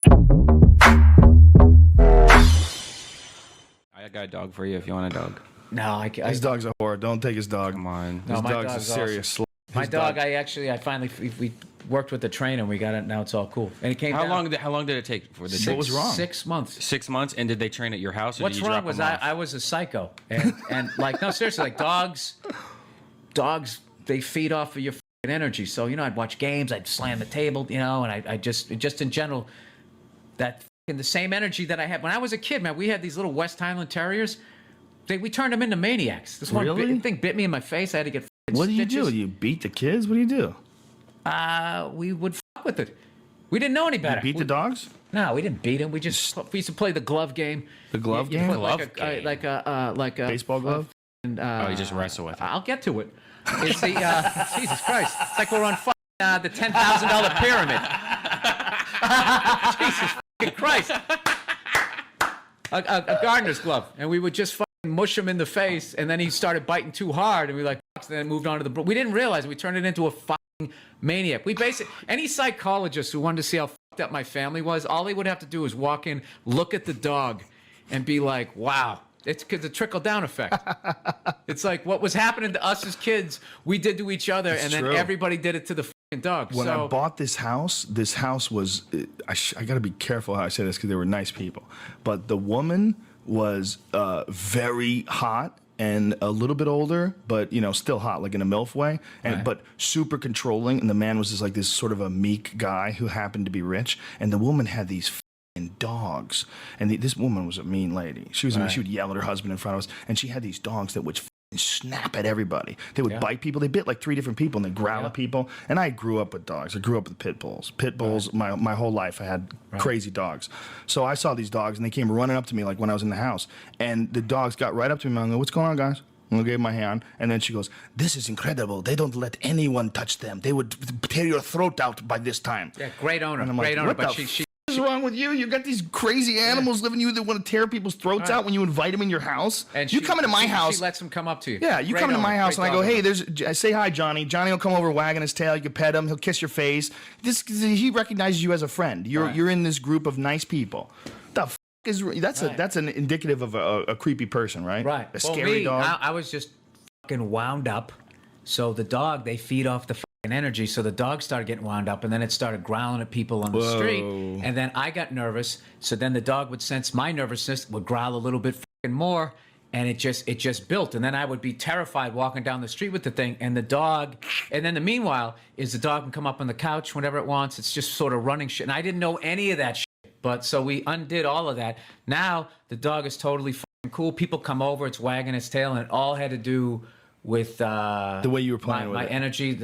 I got a dog for you if you want a dog. No, His dog's a whore. Don't take his dog. Come on. No, His my dog's a dog's serious awesome. slut. My His dog, I finally we worked with the trainer and we got it. Now it's all cool. And it came. How down long did it take for the What was wrong? 6 months. 6 months? And did they train at your house? Or What's did you wrong drop was them off? I was a psycho and like no seriously like dogs they feed off of your f***ing energy. So I'd watch games, I'd slam the table, and I just in general that f***ing the same energy that I had when I was a kid, man. We had these little West Highland Terriers. We turned them into maniacs. This one thing bit me in my face. I had to get What do you stitches. do? You beat the kids? What do you do? We would fuck with it. We didn't know any better. You beat the dogs? No, we didn't beat them. We used to play the glove game. The glove You game? put Glove game. like a Baseball glove? And, you just wrestle with it. I'll get to it. It's the Jesus Christ. It's like we're on the $10,000 pyramid. Jesus fucking Christ. A gardener's glove, and we would just fucking mush him in the face, and then he started biting too hard, and we like, and then moved on to the. We didn't realize we turned it into a fucking maniac. We basically any psychologist who wanted to see how fucked up my family was, all they would have to do is walk in, look at the dog, and be like, "Wow." It's because the trickle down effect. It's like what was happening to us as kids, we did to each other, and then true. everybody did it to the fucking dog. When so, I bought this house was, I got to be careful how I say this because they were nice people. But the woman was very hot and a little bit older, but still hot, like in a MILF way, but super controlling. And the man was just like this sort of a meek guy who happened to be rich. And the woman had these dogs, and this woman was a mean lady. She was she would yell at her husband in front of us, and she had these dogs that would snap at everybody. They would bite people. They bit like 3 different people, and they growl at people. And I grew up with dogs. I grew up with pit bulls. Pit bulls. My whole life I had crazy dogs. So I saw these dogs, and they came running up to me like when I was in the house, and the dogs got right up to me. And I go, "What's going on, guys?" And I gave my hand, and then she goes, "This is incredible. They don't let anyone touch them. They would tear your throat out by this time." Yeah, great owner. And I'm Great like, owner. what But the she What's wrong with you? You got these crazy animals living you that want to tear people's throats out when you invite them in your house. And you come into my house. She lets them come up to you. Yeah, you Great come into my owner, house and I great go, dog "Hey, owner. I say hi, Johnny." Johnny will come over wagging his tail. You can pet him. He'll kiss your face. He recognizes you as a friend. You're in this group of nice people. The f is that's an indicative of a creepy person, right? Right. A scary dog. I was just fucking wound up. So the dog, they feed off the fucking energy. So the dog started getting wound up, and then it started growling at people on the street. And then I got nervous. So then the dog would sense my nervousness, would growl a little bit fucking more, and it just built. And then I would be terrified walking down the street with the thing, and the dog. And then the meanwhile is the dog can come up on the couch whenever it wants. It's just sort of running shit. And I didn't know any of that shit. But so we undid all of that. Now the dog is totally fucking cool. People come over, it's wagging its tail, and it all had to do with the way you were playing with my it. energy.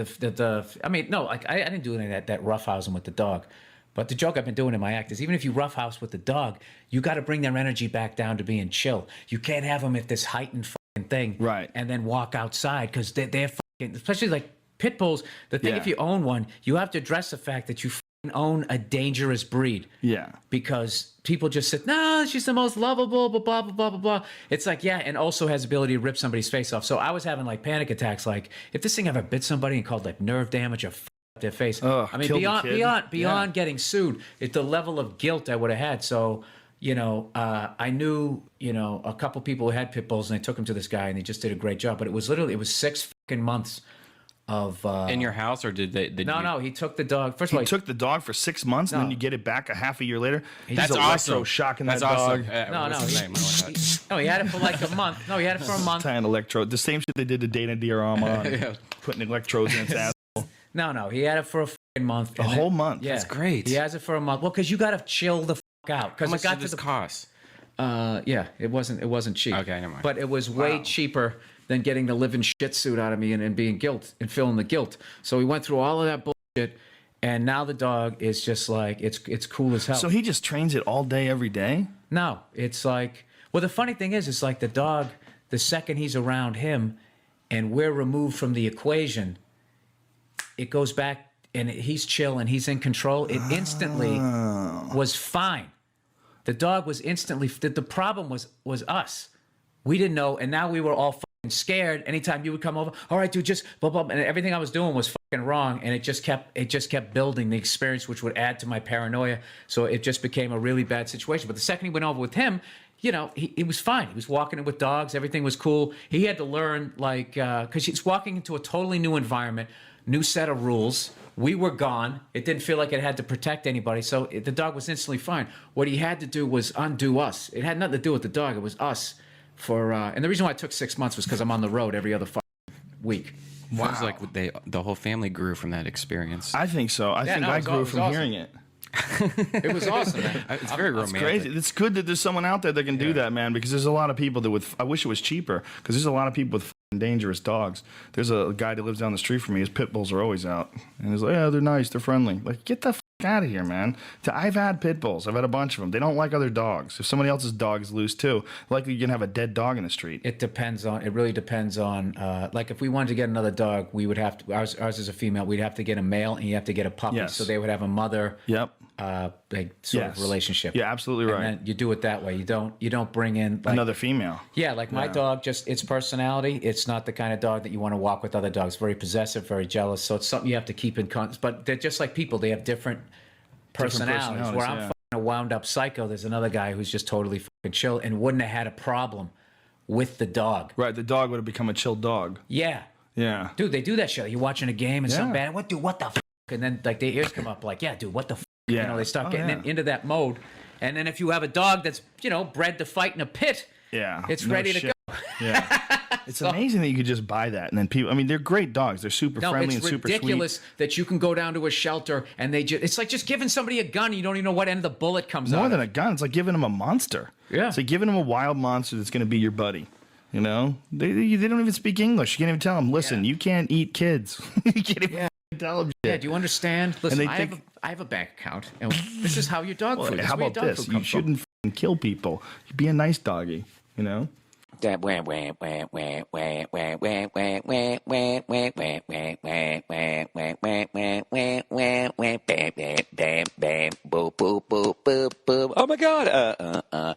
I mean, no, like I didn't do any of that roughhousing with the dog. But the joke I've been doing in my act is even if you roughhouse with the dog, you got to bring their energy back down to being chill. You can't have them at this heightened fucking thing, Right. And then walk outside because they're fucking, especially like pit bulls. The thing, Yeah. if you own one, you have to address the fact that you own a dangerous breed. Yeah. Because people just said, "No, she's the most lovable, blah, blah, blah, blah, blah, blah." It's like, yeah, and also has the ability to rip somebody's face off. So I was having like panic attacks. Like if this thing ever bit somebody and called like nerve damage or up their face. I mean, killed the kid. beyond getting sued, it's the level of guilt I would have had. So, I knew, a couple people who had pit bulls, and I took them to this guy, and he just did a great job. But it was 6 fucking months of in your house, or did they? No, he took the dog. First of all, He took the dog for 6 months, and then you get it back a half a year later. That's He's awesome. electroshocking That's that awesome. dog. No, What's his name? I like that. he had it for like a month. No, he had it for a month. Tying electrode. The same shit they did to Dana Diorama. Putting electrodes in its ass. No, he had it for a fucking month. A whole month. Yeah, That's great. He has it for a month. Well, because you got to chill the fuck out. How Because much it got did this to the cost? yeah, it wasn't cheap. Okay, never mind. But it was way cheaper than getting the living shit suit out of me and being feeling the guilt. So we went through all of that bullshit, and now the dog is just like it's cool as hell. So he just trains it all day, every day? No, it's like, well, the funny thing is, it's like the dog, the second he's around him and we're removed from the equation, it goes back and he's chill and he's in control. It instantly was fine. The dog was instantly, the problem was us. We didn't know, and now we were all scared anytime you would come over. All right, dude, just blah blah, and everything I was doing was fucking wrong, and it just kept building the experience, which would add to my paranoia. So it just became a really bad situation. But the second he went over with him, you know, he was fine. He was walking in with dogs. Everything was cool. He had to learn, like, because he's walking into a totally new environment, new set of rules. We were gone. It didn't feel like it had to protect anybody. So the dog was instantly fine. What he had to do was undo us. It had nothing to do with the dog. It was us. And the reason why it took 6 months was because I'm on the road every other week. Wow. Sounds like the whole family grew from that experience. I think so. I think I grew from awesome. hearing it. It was awesome, man. It's very romantic. Crazy. It's good that there's someone out there that can do that, man, because there's a lot of people that would, I wish it was cheaper, because there's a lot of people with fucking dangerous dogs. There's a guy that lives down the street from me. His pit bulls are always out. And he's like, yeah, they're nice. They're friendly. Like, get the fuck out of here, man. I've had pit bulls. I've had a bunch of them. They don't like other dogs. If somebody else's dog is loose too, likely you're going to have a dead dog in the street. It really depends on, like if we wanted to get another dog, we would have to, ours is a female, we'd have to get a male and you have to get a puppy. Yes. So they would have a mother. Yep. Like sort of relationship. Yeah, absolutely right. And then you do it that way. You don't bring in like, another female. Yeah, like my dog, just its personality. It's not the kind of dog that you want to walk with other dogs. Very possessive, very jealous. So it's something you have to keep in context. But they're just like people. They have different personalities. Where I'm a wound up psycho, there's another guy who's just totally fucking chill and wouldn't have had a problem with the dog. Right, the dog would have become a chill dog. Yeah. Yeah. Dude, they do that shit. You're watching a game and some bad, what the fuck? And then like their ears come up like, yeah, dude, what the fuck? Yeah. You know, they start getting into that mode. And then if you have a dog that's, you know, bred to fight in a pit, it's ready to go. Yeah. It's amazing that you could just buy that. And then people, I mean, they're great dogs. They're super friendly and super sweet. It's ridiculous that you can go down to a shelter and it's like just giving somebody a gun. You don't even know what end of the bullet comes out. More than a gun. It's like giving them a monster. Yeah. It's like giving them a wild monster that's going to be your buddy. You know? They don't even speak English. You can't even tell them, listen, you can't eat kids. You can't even tell them shit. Yeah, do you understand? Listen, I have a bank account, and this is how your dog food. How about this? You shouldn't kill people. You be a nice doggy, you know? Oh my God!